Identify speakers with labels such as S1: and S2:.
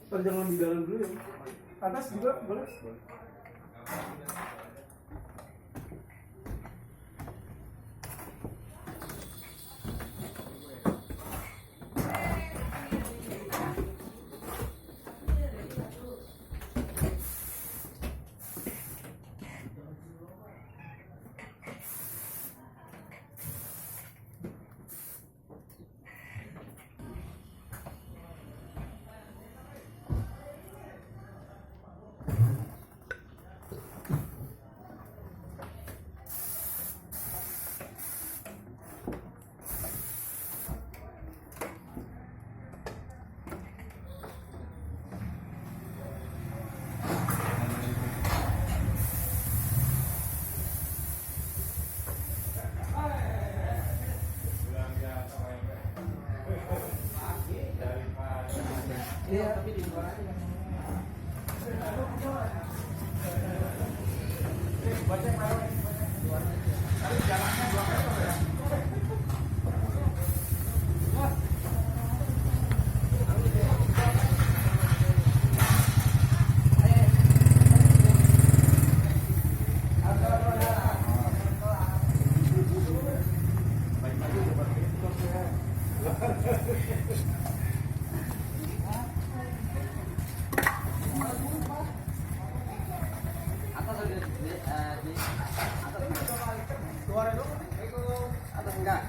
S1: jangan di dalam dulu ya. Atas juga boleh. Iya, tapi di luar aja. Baca mau luar aja. Tapi jalannya 2 meter ya. Atas enggak?